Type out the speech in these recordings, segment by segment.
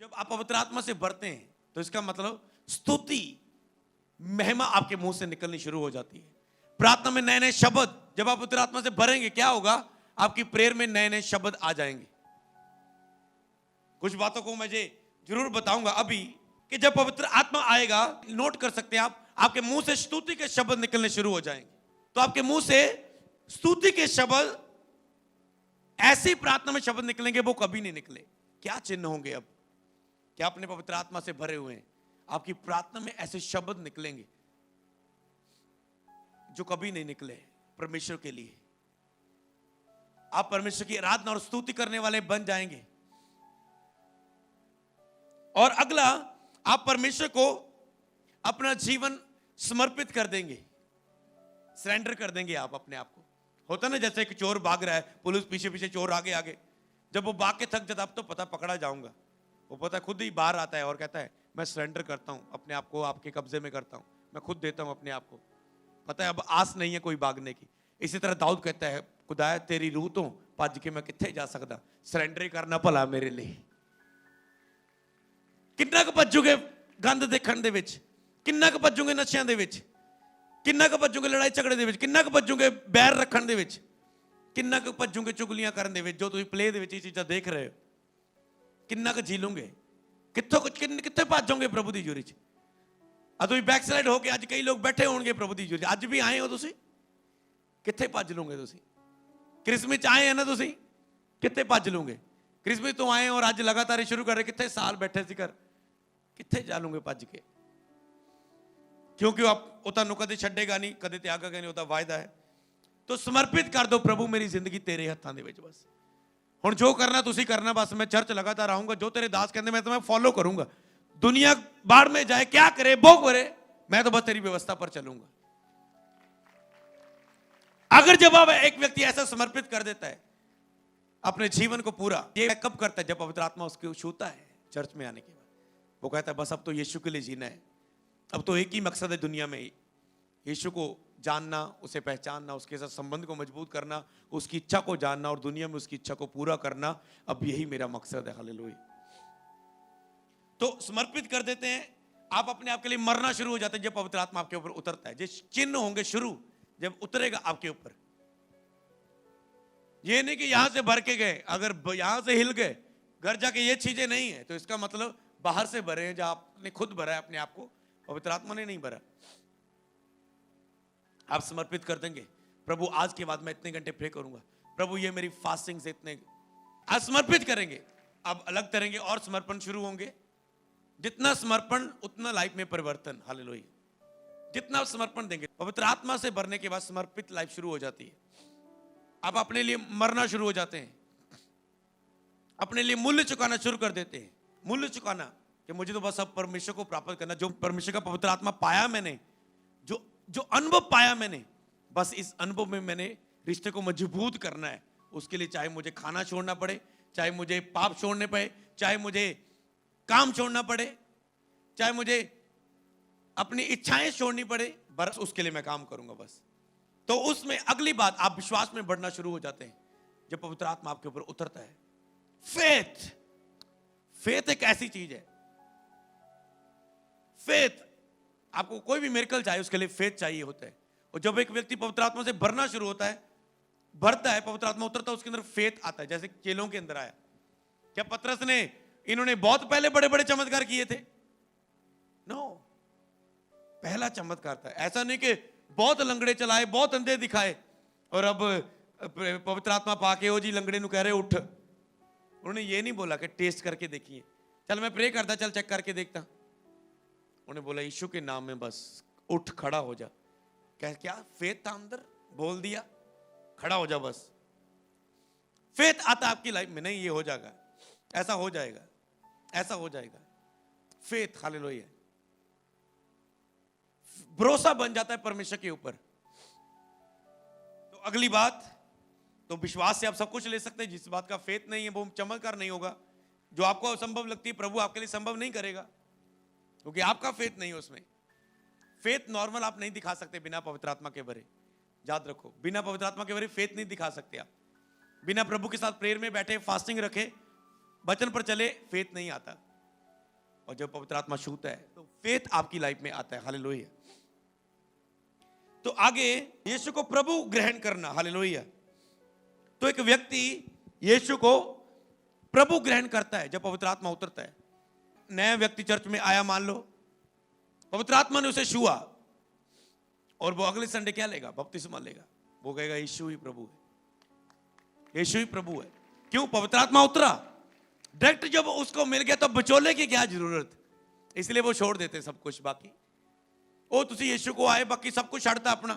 जब आप पवित्र आत्मा से भरते हैं तो इसका मतलब स्तुति महिमा आपके मुंह से निकलनी शुरू हो जाती है। प्रार्थना में नए नए शब्द, जब आप पवित्र आत्मा से भरेंगे क्या होगा, आपकी प्रेयर में नए नए शब्द आ जाएंगे। कुछ बातों को मुझे जरूर बताऊंगा अभी कि जब पवित्र आत्मा आएगा, नोट कर सकते हैं आप, आपके मुंह से स्तुति के शब्द निकलने शुरू हो जाएंगे। तो आपके मुंह से स्तुति के शब्द, ऐसी प्रार्थना में शब्द निकलेंगे वो कभी नहीं निकले। क्या चिन्ह होंगे अब? क्या अपने पवित्र आत्मा से भरे हुए हैं, आपकी प्रार्थना में ऐसे शब्द निकलेंगे जो कभी नहीं निकले परमेश्वर के लिए। आप परमेश्वर की आराधना और स्तुति करने वाले बन जाएंगे। और अगला, आप परमेश्वर को अपना जीवन समर्पित कर देंगे, सरेंडर कर देंगे आप अपने आप को। होता ना जैसे एक चोर भाग रहा है, पुलिस पीछे पीछे, चोर आगे आगे, जब वो भाग के थक जाता अब तो पता पकड़ा जाऊंगा, वो पता खुद ही बाहर आता है और कहता है मैं सरेंडर करता हूं अपने आप को, आपके कब्जे में करता हूं, मैं खुद देता हूं अपने आप को। पता है अब आस नहीं है कोई भागने की। इसी तरह दाऊद कहता है खुदाया तेरी रूह तो भज के मैं किथे जा सकता, सरेंडर ही करना भला मेरे लिए। किन्ना क भजोगे गंद देखण दे विच, किन्ना क भजोगे नशियां दे विच, किन्ना क भजोगे लड़ाई झगड़े दे विच, किन्ना क भजोगे बैर रखण दे विच, किन्ना क भजोगे चुगलियां करन दे विच, जो तुसीं प्ले दे विच ये चीज़ां देख रहे हो, किन्ना क झीलोगे, कित्थों कित्थे भजोगे प्रभु दी हजूरी च। तुसीं बैकसाइड हो के अज कई लोग बैठे होणगे प्रभु दी हजूरी, अज भी आए हो तुसीं, कित्थे भज लोगे तुसीं? क्रिसमस आए हैं ना तुसीं, कित्थे भज लोगे? क्रिसमस तो आए और अज लगातार शुरू कर रहे, कित्थे साल बैठे सी कर, कित्थे जा लोगे भज के? क्योंकि आप तुहानूं कदे छड्डेगा नहीं, कदे त्यागेगा नहीं, उसदा वायदा है। तो समर्पित कर दो प्रभु मेरी जिंदगी तेरे हत्थां दे विच, बस हुण जो करना तुसीं करना, बस मैं चर्च लगातार आऊंगा, जो तेरे दास कहते मैं तुम्हें फॉलो करूंगा। दुनिया बाढ़ में जाए, क्या करे वो करे, मैं तो बस तेरी व्यवस्था पर चलूंगा। अगर जब आप एक व्यक्ति ऐसा समर्पित कर देता है अपने जीवन को पूरा, ये कब करता है? जब पवित्र आत्मा उसको छूता है चर्च में आने के बाद। वो कहता है बस अब तो यीशु के लिए जीना है, अब तो एक ही मकसद है दुनिया में, यीशु को जानना, उसे पहचानना, उसके साथ संबंध को मजबूत करना, उसकी इच्छा को जानना और दुनिया में उसकी इच्छा को पूरा करना, अब यही मेरा मकसद है। हालेलुया। तो समर्पित कर देते हैं, आप अपने आप के लिए मरना शुरू हो जाते हैं जब पवित्र आत्मा आपके ऊपर उतरता है। जो चिन्ह होंगे शुरू जब उतरेगा आपके ऊपर, ये नहीं कि यहां से भर के गए, अगर यहां से हिल गए, घर जाके ये चीजें नहीं है, तो इसका मतलब बाहर से भरे हैं, जहां आपने खुद भरा है अपने आप को, पवित्र आत्मा ने नहीं भरा। आप समर्पित कर देंगे, प्रभु आज के बाद मैं इतने घंटे प्रे करूंगा, प्रभु ये मेरी फास्टिंग से इतने, आप समर्पित करेंगे। अब अलग करेंगे और समर्पण शुरू होंगे। जितना समर्पण उतना लाइफ में परिवर्तन। हालेलुया। जितना समर्पण देंगे, पवित्र आत्मा से भरने के बाद समर्पित लाइफ शुरू हो जाती है। आप अपने लिए मरना शुरू हो जाते हैं, अपने लिए मूल्य चुकाना शुरू कर देते हैं। मूल्य चुकाना कि मुझे तो बस अब परमेश्वर को प्राप्त करना, जो परमेश्वर का पवित्र आत्मा पाया मैंने, जो अनुभव पाया मैंने, बस इस अनुभव में मैंने रिश्ते को मजबूत करना है। उसके लिए चाहे मुझे खाना छोड़ना पड़े, चाहे मुझे पाप छोड़ने पड़े, चाहे मुझे काम छोड़ना पड़े, चाहे मुझे अपनी इच्छाएं छोड़नी पड़े, बस उसके लिए मैं काम करूंगा बस। तो उसमें अगली बात, आप विश्वास में बढ़ना शुरू हो जाते हैं जब पवित्र आत्मा आपके ऊपर उतरता है। फेथ, फेथ एक ऐसी चीज है, फेथ, आपको कोई भी मिरेकल चाहिए उसके लिए फेथ चाहिए होता है। और जब एक व्यक्ति पवित्र आत्मा से भरना शुरू होता है, भरता है, पवित्र आत्मा उतरता है, उसके अंदर फेथ आता है, जैसे चेलों के अंदर आया। क्या पतरस ने, इन्होंने बहुत पहले बड़े बड़े चमत्कार किए थे? नो, पहला चमत्कार था। ऐसा नहीं कि बहुत लंगड़े चलाए, बहुत अंधे दिखाए और अब पवित्र आत्मा पाके ओ जी लंगड़े नु कह रहे उठ। उन्होंने ये नहीं बोला कि टेस्ट करके देखिए, चल मैं प्रे करता, चल चेक करके देखता। उन्हें बोला यीशु के नाम में बस उठ, खड़ा हो जा। क्या फेथ था अंदर, बोल दिया खड़ा हो जा बस। फेथ आता आपकी लाइफ में, नहीं ये हो जाएगा, ऐसा हो जाएगा, ऐसा हो जाएगा। फेथ, हालेलुया, भरोसा बन जाता है परमेश्वर के ऊपर। तो अगली बात, तो विश्वास से आप सब कुछ ले सकते हैं। जिस बात का फेथ नहीं है वो चमत्कार नहीं होगा। जो आपको असंभव लगती है प्रभु आपके लिए संभव नहीं करेगा, क्योंकि आपका फेथ नहीं है उसमें। फेथ नॉर्मल आप नहीं दिखा सकते बिना पवित्र आत्मा के भरे, याद रखो, बिना पवित्र आत्मा के भरे फेथ नहीं दिखा सकते आप। बिना प्रभु के साथ प्रेयर में बैठे, फास्टिंग रखे, वचन पर चले, फेथ नहीं आता। और जब पवित्र आत्मा छूता है तो फेथ आपकी लाइफ में आता है। हालेलुया। तो आगे यीशु को प्रभु ग्रहण करना। हालेलुया। तो एक व्यक्ति यीशु को प्रभु ग्रहण करता है जब पवित्र आत्मा उतरता है। नया व्यक्ति चर्च में आया, मान लो पवित्र आत्मा ने उसे छुआ, और वो अगले संडे क्या लेगा? बपतिस्मा लेगा। वो कहेगा यीशु ही प्रभु है, यीशु ही प्रभु है। क्यों? पवित्र आत्मा उतरा डायरेक्ट। जब उसको मिल गया तो बचोले की क्या जरूरत, इसलिए वो छोड़ देते सब कुछ। बाकी ओ तुसी यीशु को आए, बाकी सब कुछ छाड़ता अपना।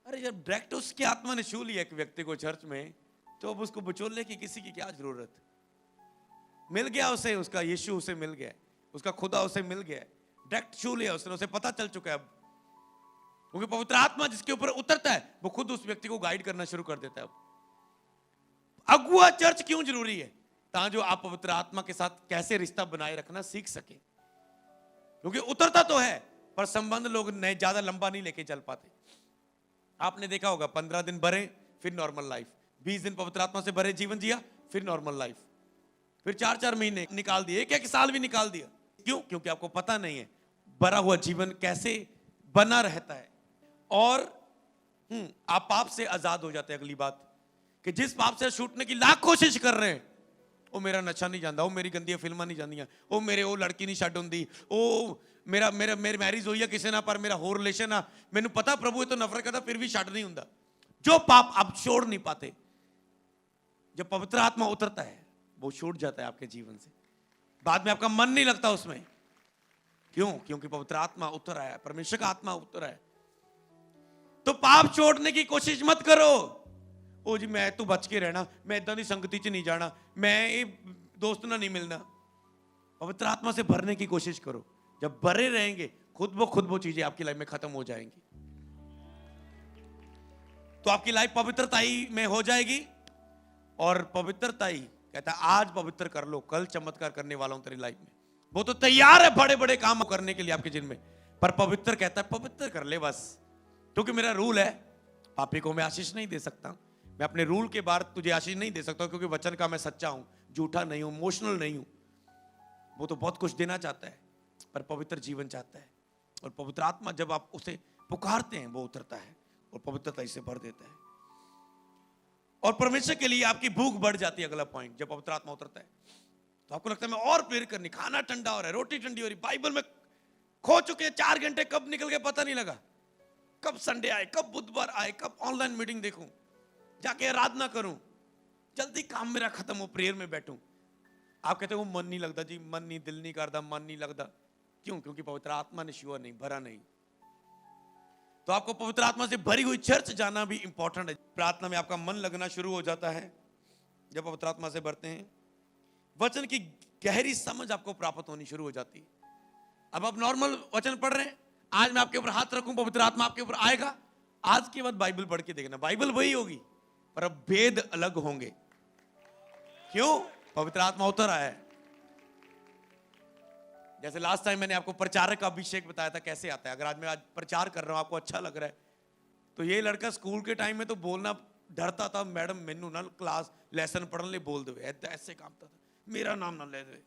अरे जब डायरेक्ट उसकी आत्मा ने छू लिया एक व्यक्ति को चर्च में, तो अब उसको बचोले की किसी की क्या जरूरत? मिल गया उसे, उसका यीशु उसे मिल गया, उसका खुदा उसे मिल गया, डायरेक्ट छू लिया उसने, उसे पता चल चुका है अब। क्योंकि पवित्र आत्मा जिसके ऊपर उतरता है वो खुद उस व्यक्ति को गाइड करना शुरू कर देता है। अब अगुआ चर्च क्यों जरूरी है? ताकि जो आप पवित्र आत्मा के साथ कैसे रिश्ता बनाए रखना सीख सके। क्योंकि उतरता तो है पर संबंध लोग नए ज्यादा लंबा नहीं लेके चल पाते। आपने देखा होगा 15 दिन भरे फिर नॉर्मल लाइफ, 20 दिन पवित्र आत्मा से भरे जीवन जिया फिर नॉर्मल लाइफ, फिर 4-4 महीने निकाल दिए, एक साल भी निकाल दिया। क्यों? क्योंकि आपको पता नहीं है भरा हुआ जीवन कैसे बना रहता है। और आप पाप से आजाद हो जाते हैं। अगली बात कि जिस पाप से छूटने की लाख कोशिश कर रहे हैं, वो मेरा नशा नहीं जाता, वो मेरी गंदी फिल्मां नहीं जानियां, वो मेरे वो लड़की नहीं छड्ड हुंदी, वो मेरा मेरा मेरी मैरिज हुई है किसी ना, पर मेरा होर रिलेशन आ, मैनू पता प्रभु तो नफरत करता फिर भी छड्ड नहीं हुंदा। जो पाप आप छोड़ नहीं पाते, जब पवित्र आत्मा उतरता है वो छूट जाता है आपके जीवन से। बाद में आपका मन नहीं लगता उसमें। क्यों? क्योंकि पवित्र आत्मा उतर आया, परमेश्वर का आत्मा उतर आया। तो पाप छोड़ने की कोशिश मत करो। ओ जी मैं तू बच के रहना, मैं इदां दी संगति च नहीं जाना, मैं दोस्त ना नहीं मिलना। पवित्र आत्मा से भरने की कोशिश करो। जब भरे रहेंगे खुद वो चीजें आपकी लाइफ में खत्म हो जाएंगी। तो आपकी लाइफ पवित्रता ही में हो जाएगी। और पवित्रता ही कहता है आज पवित्र कर लो, कल चमत्कार करने वाला हूं तेरी लाइफ में। वो तो तैयार है बड़े बड़े काम करने के लिए आपके जिन में, पर पवित्र कहता है पवित्र कर ले बस। क्योंकि मेरा रूल है, पापी को मैं आशीष नहीं दे सकता, मैं अपने रूल के बाहर तुझे आशीष नहीं दे सकता। क्योंकि वचन का मैं सच्चा हूं, झूठा नहीं हूं, इमोशनल नहीं हूं। वो तो बहुत कुछ देना चाहता है पर पवित्र जीवन चाहता है। और पवित्र आत्मा जब आप उसे पुकारते हैं वो उतरता है और पवित्रता इसे भर देता है। और परमेश्वर के लिए आपकी भूख बढ़ जाती है। अगला पॉइंट, जब पवित्र आत्मा उतरता है तो आपको लगता है मैं और प्रेयर करनी, खाना ठंडा हो रहा है, रोटी ठंडी हो रही, बाइबल में खो चुके हैं 4 घंटे कब निकल गए पता नहीं लगा, कब संडे आए, कब बुधवार आए, कब ऑनलाइन मीटिंग देखूं, जाके आराधना करूं, जल्दी काम मेरा खत्म हो, प्रेयर में बैठूं। आप कहते हो मन नहीं लगता जी, मन नहीं, दिल नहीं करता, मन नहीं लगता। क्यों? क्योंकि पवित्र आत्मा ने छुआ नहीं, भरा नहीं। तो आपको पवित्र आत्मा से भरी हुई चर्च जाना भी इंपॉर्टेंट है। प्रार्थना में आपका मन लगना शुरू हो जाता है जब पवित्र आत्मा से भरते हैं। वचन की गहरी समझ आपको प्राप्त होनी शुरू हो जाती है। अब आप नॉर्मल वचन पढ़ रहे हैं, आज मैं आपके ऊपर हाथ रखूं, पवित्र आत्मा आपके ऊपर आएगा, आज के बाद बाइबल पढ़ के देखना, बाइबल वही होगी पर अब भेद अलग होंगे। क्यों? पवित्र आत्मा उतर आया है। जैसे लास्ट टाइम मैंने आपको प्रचारक का अभिषेक बताया था कैसे आता है। अगर आज प्रचार कर रहा हूं, आपको अच्छा लग रहा है, तो ये लड़का स्कूल के टाइम में तो बोलना डरता था, मैडम मेनू ना क्लास लेसन पढ़ने बोल दे, ऐसे कामता था, मेरा नाम ना ले दे।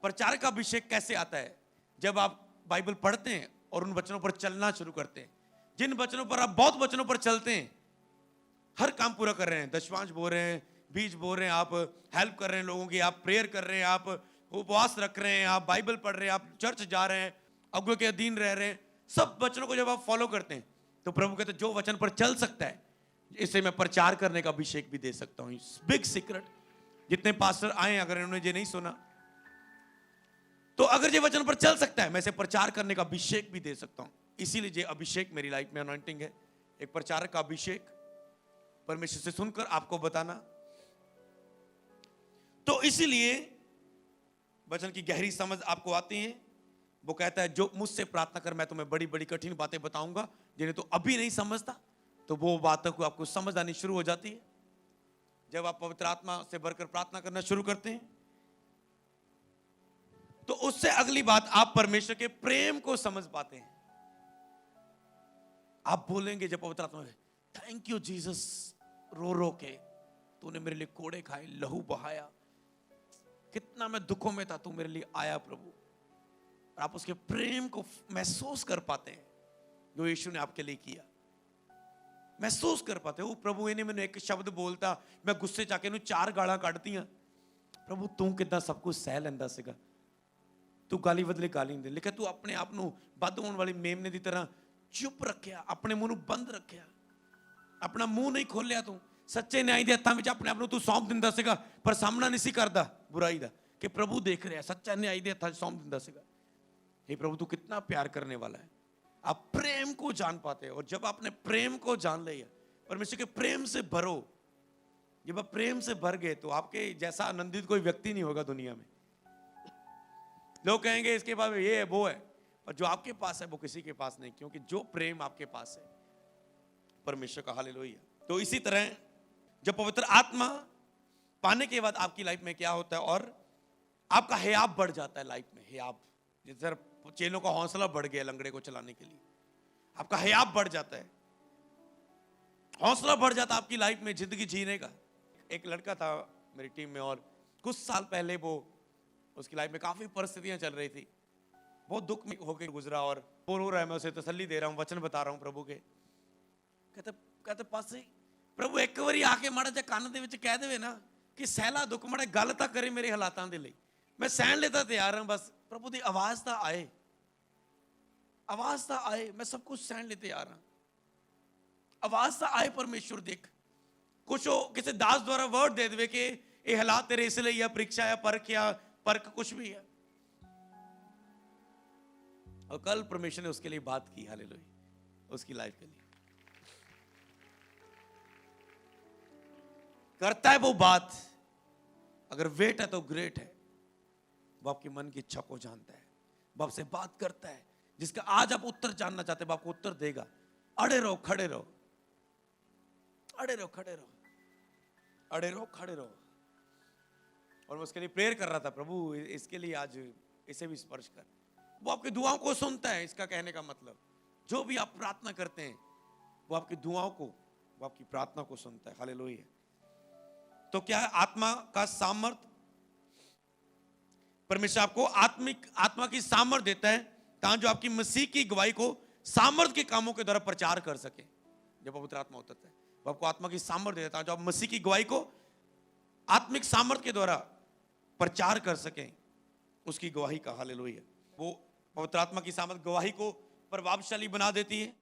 प्रचारक का अभिषेक कैसे आता है? जब आप बाइबल पढ़ते हैं और उन वचनों पर चलना शुरू करते हैं। जिन वचनों पर आप बहुत वचनों पर चलते हैं, हर काम पूरा कर रहे हैं, दशमांश बो रहे हैं, बीज बो रहे हैं, आप हेल्प कर रहे हैं लोगों की, आप प्रेयर कर रहे हैं, आप उपवास रख रहे हैं, आप बाइबल पढ़ रहे हैं, आप चर्च जा रहे हैं, अगुए के अधीन रह रहे हैं, सब वचनों को जब आप फॉलो करते हैं तो प्रभु कहते हैं जो वचन पर चल सकता है इसे मैं प्रचार करने का अभिषेक भी दे सकता हूं। Big secret. जितने पास्टर आए अगर इन्होंने ये नहीं सुना तो अगर ये वचन पर चल सकता है मैं इसे प्रचार करने का अभिषेक भी दे सकता हूं। इसीलिए ये अभिषेक मेरी लाइफ में अनॉइंटिंग है, एक प्रचारक का अभिषेक, परमेश्वर से सुनकर आपको बताना। तो इसीलिए वचन की गहरी समझ आपको आती है। वो कहता है जो मुझसे प्रार्थना कर मैं तुम्हें बड़ी बड़ी कठिन बातें बताऊंगा जिन्हें तो अभी नहीं समझता। तो वो बातों को आपको समझ आनी शुरू हो जाती है जब आप पवित्र आत्मा से भरकर प्रार्थना करना शुरू करते हैं। तो उससे अगली बात, आप परमेश्वर के प्रेम को समझ पाते हैं। आप बोलेंगे जब पवित्र आत्मा में, थैंक यू जीसस, रो रो के तूने मेरे लिए कोड़े खाए, लहू बहाया, कितना मैं दुखों में था, तू मेरे लिए आया प्रभु। और आप उसके प्रेम को महसूस कर पाते हैं जो यीशु ने आपके लिए किया, महसूस कर पाते हो। प्रभु इन्हें मैंने एक शब्द बोलता, मैं गुस्से जाके 4 गाला ਕੱਢਤੀਆਂ, प्रभु तू कितना सब कुछ सह ਲੈਂਦਾ ਸੀਗਾ, तू गाली बदले गाली नहीं दे, लेकिन तू अपने आप ਨੂੰ ਵੱਧ ਹੋਣ ਵਾਲੀ ਮੇਮਨੇ ਦੀ ਤਰ੍ਹਾਂ ਚੁੱਪ ਰੱਖਿਆ, ਆਪਣੇ ਮੂੰਹ ਨੂੰ ਬੰਦ ਰੱਖਿਆ, अपना मुंह नहीं खोलिया। तू सच्चे न्याय के हत्थों में अपने आप को तू सौंप दिंदा सीगा, पर सामना नहीं सी करदा बुराई दा, कि प्रभु देख रहा है, सच्चा न्याय के हत्थों सौंप दिंदा सीगा। हे प्रभु तू कितना प्यार करने वाला है। आप प्रेम को जान पाते हो, और जब आपने प्रेम को जान लिया, परमेश्वर के प्रेम से भरो, जब आप प्रेम से भर गए तो आपके जैसा आनंदित कोई व्यक्ति नहीं होगा दुनिया में। लोग कहेंगे इसके पास ये है वो है, और जो आपके पास है वो किसी के पास नहीं, क्योंकि जो प्रेम आपके पास है परमेश्वर का, हालेलुया। तो इसी तरह जब पवित्र आत्मा पाने के बाद आपकी लाइफ में क्या होता है, और आपका हियाब बढ़ जाता है लाइफ में। हियाब, जिस तरह चेलों का हौसला बढ़ गया लंगड़े को चलाने के लिए, आपका हियाब बढ़ जाता है, हौसला बढ़ जाता है आपकी लाइफ में जिंदगी जीने का। एक लड़का था मेरी टीम में, और कुछ साल पहले वो, उसकी लाइफ में काफी परिस्थितियां चल रही थी, बहुत दुख में होकर गुजरा, और वो रो रहा है, मैं उसे तसल्ली दे रहा हूं, वचन बता रहा हूं प्रभु के। कहते पासे प्रभु एक बारी आके माड़ा जा कान दे विच कह देवे ना कि सहला दुख, माड़ा गल तां करे मेरे हालातां दे लई, मैं सहन लेता तैयार हां, बस प्रभु दी आवाज तां आए, आवाज तां आए, मैं सब कुछ सहन ले तैयार हां, आवाज तां आए। परमेश्वर देख, कुछ हो किसी दास द्वारा वर्ड दे देवे कि ये हालात तेरे इसलिए, या परीक्षा या परख कुछ भी है, और कल परमेश्वर ने उसके लिए बात की, हालेलुया, उसकी लाइफ के लिए करता है वो बात। अगर वेट है तो ग्रेट है, वो आपके मन की इच्छा को जानता है, वो आपसे बात करता है, जिसका आज आप उत्तर जानना चाहते हैं वो आपको उत्तर देगा। अड़े रहो, खड़े रहो, अड़े रहो, खड़े रहो, अड़े रहो, खड़े रहो। और मैं उसके लिए प्रेयर कर रहा था, प्रभु इसके लिए आज इसे भी स्पर्श कर। वो आपकी दुआओं को सुनता है, इसका कहने का मतलब जो भी आप प्रार्थना करते हैं वो आपकी दुआओं को, वो आपकी प्रार्थना को सुनता है, हालेलुया। तो क्या है आत्मा का सामर्थ? परमेश्वर आपको आत्मा की सामर्थ देता है ताकि जो आपकी मसीह की गवाही को सामर्थ के कामों के द्वारा प्रचार कर सके। जब पवित्र आत्मा होता है वो आपको आत्मा की सामर्थ देता है जो आप मसीह की गवाही को आत्मिक सामर्थ के द्वारा प्रचार कर सके, उसकी गवाही का, हालेलुया। वो पवित्र आत्मा की सामर्थ गवाही को प्रभावशाली बना देती है,